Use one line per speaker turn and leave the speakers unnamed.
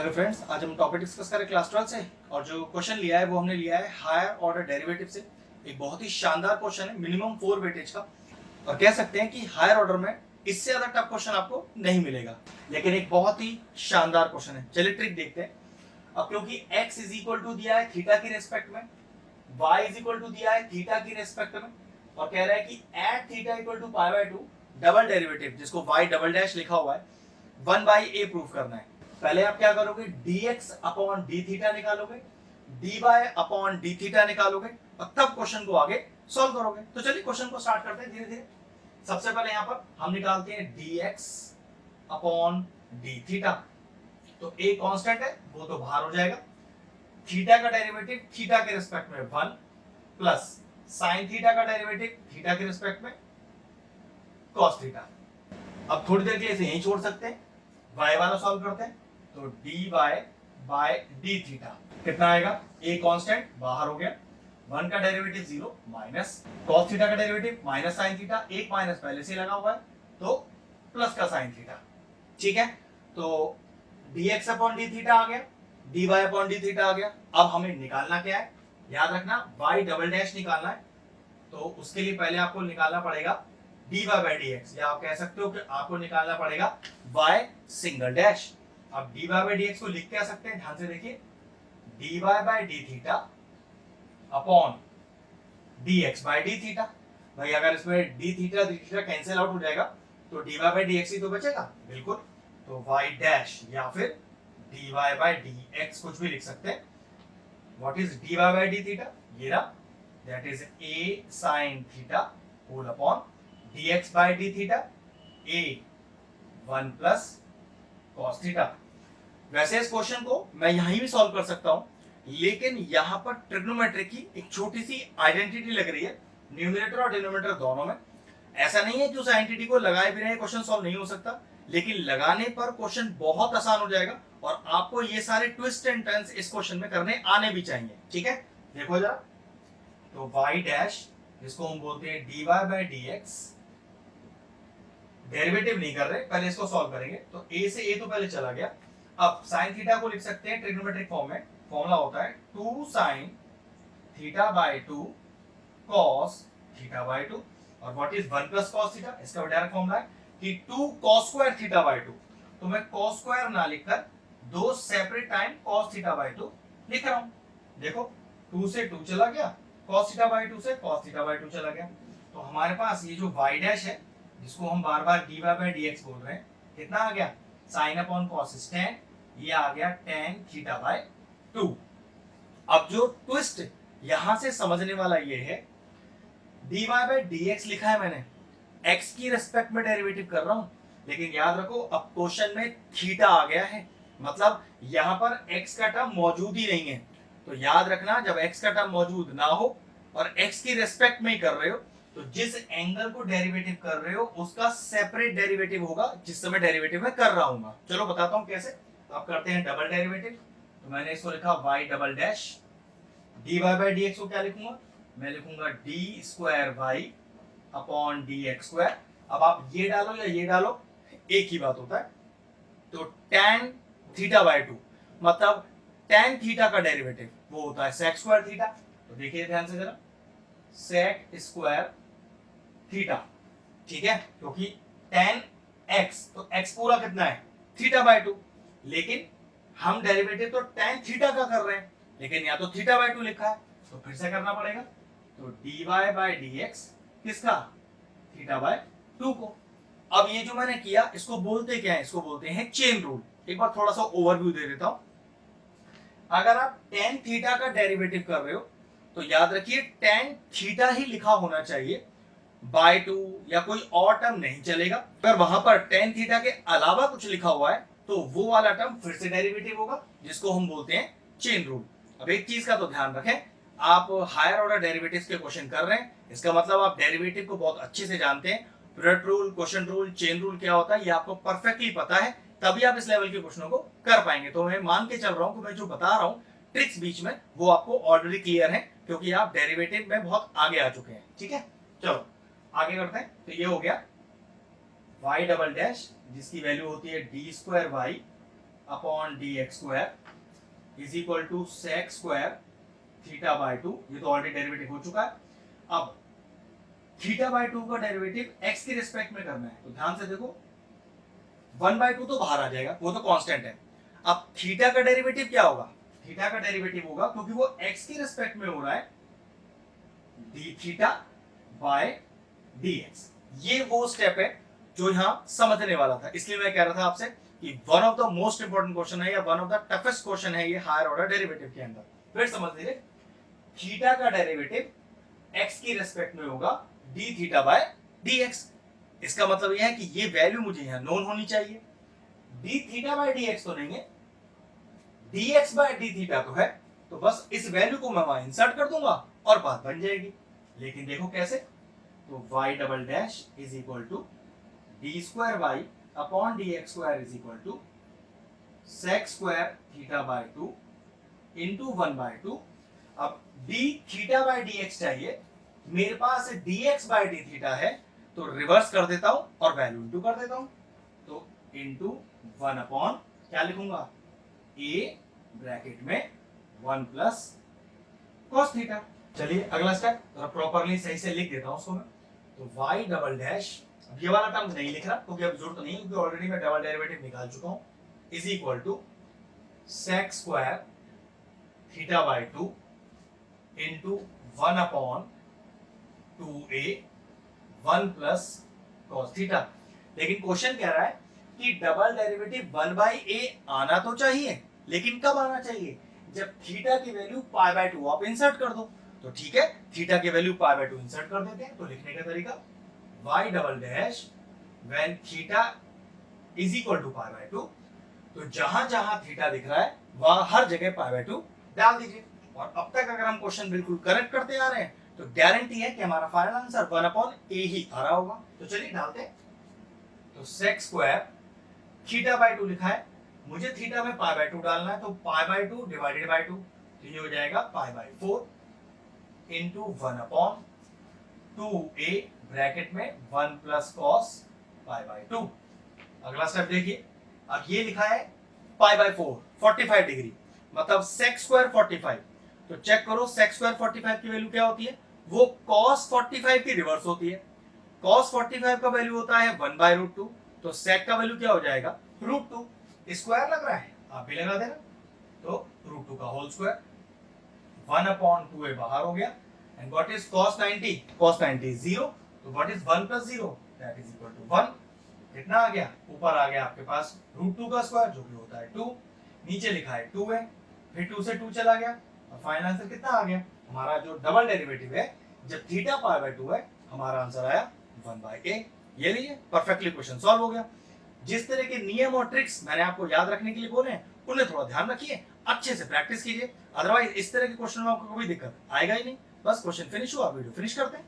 Hello friends, आज हम topic discuss करें क्लास 12 से। और जो क्वेश्चन लिया है वो हमने लिया है हायर ऑर्डर डेरिवेटिव से। एक बहुत ही शानदार क्वेश्चन है, मिनिमम 4 वेटेज का। और कह सकते हैं कि हायर ऑर्डर में इससे ज्यादा टफ क्वेश्चन आपको नहीं मिलेगा, लेकिन एक बहुत ही शानदार क्वेश्चन है। चलिए ट्रिक देखते हैं। अब क्योंकि x इज इक्वल टू दिया है थीटा की रेस्पेक्ट में, y इज इक्वल टू दिया है थीटा की रेस्पेक्ट में, और कह रहा है कि at theta equal to pi by 2 double derivative, जिसको y डबल डैश लिखा हुआ है, 1/a प्रूव करना है। पहले आप क्या करोगे, dx अपॉन डी थीटा निकालोगे, dy अपॉन डी थीटा निकालोगे, और तब क्वेश्चन को आगे सॉल्व करोगे। तो चलिए क्वेश्चन को स्टार्ट करते हैं धीरे धीरे। सबसे पहले यहां पर हम निकालते हैं dx अपॉन डी थीटा। तो a कांस्टेंट है, वो तो बाहर हो जाएगा। थीटा का डेरिवेटिव थीटा के रिस्पेक्ट में 1 प्लस साइन थीटा का डेरिवेटिव थीटा के रिस्पेक्ट में cos थीटा। अब थोड़ी देर के लिए इसे यहीं छोड़ सकते हैं, y वाला सॉल्व करते हैं। तो dy बाय डी थीटा कितना आएगा, a कांस्टेंट बाहर हो गया, 1 का डेरिवेटिव 0 माइनस cos थीटा का डेरिवेटिव माइनस sin थीटा, एक माइनस पहले से लगा हुआ है तो प्लस का sin थीटा। ठीक है, तो dx अपॉन डी थीटा आ गया, dy अपॉन डी थीटा आ गया। अब हमें निकालना क्या है, याद रखना y डबल डैश निकालना है। तो उसके लिए पहले आपको निकालना पड़ेगा dy बाय dx, या आप कह सकते हो कि आपको निकालना पड़ेगा y सिंगल डैश। अब dy बाय dx को लिख क्या सकते हैं, ध्यान से देखिए, dy by D theta upon dx by D theta. भाई अगर इसमें डी थीटा कैंसिल आउट हो जाएगा तो dy बाय dx ही तो बचेगा, बिल्कुल। तो y डैश या फिर dy बाय dx कुछ भी लिख सकते हैं। What is dy by D theta, ये रहा, that is a sin theta whole upon dx by D theta, a 1 plus cos theta. वैसे इस क्वेश्चन को मैं यहीं भी सॉल्व कर सकता हूं, लेकिन यहां पर ट्रिग्नोमेट्री की एक छोटी सी आइडेंटिटी लग रही है, न्यूमरेटर और डिनोमिनेटर दोनों में। ऐसा नहीं है कि उस आइडेंटिटी को लगाए बिना ये क्वेश्चन सॉल्व नहीं हो सकता, लेकिन लगाने पर क्वेश्चन बहुत आसान हो जाएगा और आपको ये सारे ट्विस्ट एंड टर्न्स इस क्वेश्चन में करने आने भी चाहिए। ठीक है, देखो जरा। तो y डैश, जिसको हम बोलते हैं dy बाय dx, डेरिवेटिव नहीं कर रहे, पहले इसको सॉल्व करेंगे। तो a से a तो पहले चला गया। अब sin थीटा को लिख सकते हैं ट्रिग्नोमेट्रिक फॉर्म में, फॉर्मूला होता है 2 sin theta by 2 cos theta by 2। और what is 1 plus cos theta, इसका डायरेक्ट फॉर्मूला है कि 2 cos स्क्वायर थीटा बाय 2। तो मैं cos स्क्वायर ना लिखकर दो separate time cos theta by 2 लिख रहा हूं। देखो 2 से 2 चला गया, cos थीटा बाय 2 से cos थीटा बाय 2 चला गया। तो हमारे पास ये जो y डैश है, जिसको हम बार बार dy बाय dx बोल रहे हैं, कितना आ गया, sin upon cos is tan, ये आ गया tan थीटा बाय 2। अब जो ट्विस्ट यहां से समझने वाला ये है, dy बाय dx लिखा है मैंने, x की रेस्पेक्ट में डेरिवेटिव कर रहा हूं, लेकिन याद रखो अब क्वेश्चन में थीटा आ गया है, मतलब यहां पर x का टर्म मौजूद ही नहीं है। तो याद रखना, जब x का टर्म मौजूद ना हो और x की रेस्पेक्ट में ही कर रहे हो, तो जिस एंगल को डेरिवेटिव कर रहे हो उसका सेपरेट डेरिवेटिव होगा जिस समय डेरिवेटिव में कर रहा हूं। चलो बताता हूं कैसे। अब करते हैं डबल डेरिवेटिव। तो मैंने इसको लिखा y double dash, dy by dx को क्या लिखूंगा, मैं लिखूंगा d square y upon dx square. अब आप ये डालो या ये डालो, एक ही बात होता है। तो tan थीटा बाय 2, मतलब tan थीटा का डेरिवेटिव वो होता है sec स्क्वायर थीटा। तो देखिए ध्यान से जरा, sec स्क्वायर थीटा। ठीक है, क्योंकि tan x, तो x पूरा कितना है, थीटा बाय 2, लेकिन हम डेरिवेटिव तो tan थीटा का कर रहे हैं, लेकिन या तो थीटा बाय 2 लिखा है, तो फिर से करना पड़ेगा। तो dy बाय dx किसका, थीटा बाय 2 को। अब ये जो मैंने किया, इसको बोलते क्या है, इसको बोलते हैं चेन रूल। एक बार थोड़ा सा ओवरव्यू दे देता हूं। अगर आप tan थीटा का डेरिवेटिव कर रहे हो तो याद रखिए tan थीटा ही लिखा होना चाहिए, बाय 2 या कोई और टर्म नहीं चलेगा। अगर वहां पर tan थीटा के अलावा कुछ लिखा हुआ है तो वो वाला टर्म फिर से डेरिवेटिव होगा, जिसको हम बोलते हैं चेन रूल। अब एक चीज का तो ध्यान रखें, आप हायर ऑर्डर डेरिवेटिव्स के क्वेश्चन कर रहे हैं, इसका मतलब आप डेरिवेटिव को बहुत अच्छे से जानते हैं। Product rule, question rule, chain rule क्या होता है ये आपको परफेक्टली पता है, तभी आप इस लेवल के क्वेश्चनों को कर पाएंगे। तो मैं मान के चल रहा हूं कि मैं जो बता रहा हूं ट्रिक्स बीच में, वो आपको ऑलरेडी क्लियर है, क्योंकि आप डेरिवेटिव में बहुत आगे आ चुके हैं। ठीक है, चलो आगे करते हैं। तो ये हो गया y डबल डैश, जिसकी वैल्यू होती है d square y upon D x square is equal to sec square theta by 2। ये तो ऑलरेडी डेरिवेटिव हो चुका है। अब थीटा बाय 2 का डेरिवेटिव एक्स के रिस्पेक्ट में करना है, तो ध्यान से देखो 1/2 तो बाहर आ जाएगा, वो तो कांस्टेंट है। अब थीटा का डेरिवेटिव क्या होगा? थीटा का डेरिवेटिव होगा, क्योंकि वो एक्स के रिस्पेक्ट में हो रहा है, D theta by D x. ये वो स्टेप है जो यहां समझने वाला था, इसलिए मैं कह रहा था आपसे कि one of the most important question है या one of the toughest question है ये हायर ऑर्डर डेरिवेटिव के अंदर। फिर समझ लीजिए, थीटा का डेरिवेटिव एक्स की रेस्पेक्ट में होगा D theta by D x. इसका मतलब यह है कि ये वैल्यू मुझे यहां नोन होनी चाहिए। D theta by D x तो नहीं है, d x by D theta तो है, तो बस इस वैल्यू को मैं वहां इंसर्ट कर दूंगा और बात बन जाएगी। लेकिन देखो कैसे, तो y double dash is equal to D square y upon D x square is equal to sec square theta by 2 into 1/2। अब D theta by D x चाहिए, मेरे पास D x by D theta है, तो reverse कर देता हूं और वैल्यू इंटू कर देता हूं, तो इंटू 1 अपॉन क्या लिखूंगा, ए ब्रैकेट में 1 प्लस कॉस थीटा। चलिए अगला स्टेप जरा प्रॉपर्ली सही से लिख देता हूं उसको मैं। तो y डबल डैश, अब ये वाला टर्म नहीं लिख रहा क्योंकि अब जरूरत नहीं, क्योंकि ऑलरेडी मैं डबल डेरिवेटिव निकाल चुका हूं, is equal to sec square theta by 2 into 1 upon 2a 1 plus cos theta. लेकिन क्वेश्चन कह रहा है कि डबल डेरिवेटिव 1/a आना तो चाहिए, लेकिन कब आना चाहिए, जब थीटा की वैल्यू π/2 आप इंसर्ट कर दो। तो ठीक है, थीटा की वैल्यू π/2 इंसर्ट कर देते हैं। तो लिखने का तरीका y double dash when theta is equal to π/2, तो जहां जहां थीटा दिख रहा है वहां हर जगह π/2 डाल दीजिए। और अब तक अगर हम क्वेश्चन बिल्कुल करेक्ट करते आ रहे हैं तो गारंटी है कि हमारा फाइनल आंसर 1/a ही आ रहा होगा। तो चलिए डालते हैं। तो सेक स्क्वायर थीटा बाय 2 लिखा है, मुझे थीटा में π/2 डालना है, तो π/2 डिवाइडेड बाय 2, तो ये हो जाएगा π/4 इंटू 1 अपॉन 2a ब्रैकेट में 1 प्लस कॉस π/2। अगला स्टेप देखिए, अब ये लिखा है π/4 45 डिग्री, मतलब सेक स्क्वायर 45। तो चेक करो सेक स्क्वायर 45 की वैल्यू क्या होती है, वो cos 45 की रिवर्स होती है। cos 45 का वैल्यू होता है 1/√2, तो सेक का वैल्यू क्या हो जाएगा, √2। स्क्वायर लग रहा है, आप भी लगा देना, तो √2 का होल स्क्वायर, 1 अपॉन 2a बाहर हो गया। And what is cos 90, cos 90 is 0, तो what is 1 plus 0, that is equal to 1। कितना आ गया, ऊपर आ गया आपके पास √2 का स्क्वायर जो कि होता है 2, नीचे लिखा है 2 है, फिर 2 से 2 चला गया, और फाइनल आंसर कितना आ गया, हमारा जो डबल डेरिवेटिव है जब थीटा π/2 है, हमारा आंसर आया 1/a। ये लीजिए परफेक्टली क्वेश्चन सॉल्व हो गया। जिस तरह के नियम और ट्रिक्स मैंने आपको याद रखने के लिए बोले हैं, उन्हें थोड़ा ध्यान रखिए, अच्छे से प्रैक्टिस कीजिए, अदरवाइज इस तरह के क्वेश्चन में आपको कोई दिक्कत आएगा ही नहीं। बस क्वेश्चन फिनिश हुआ, वीडियो फिनिश करते हैं।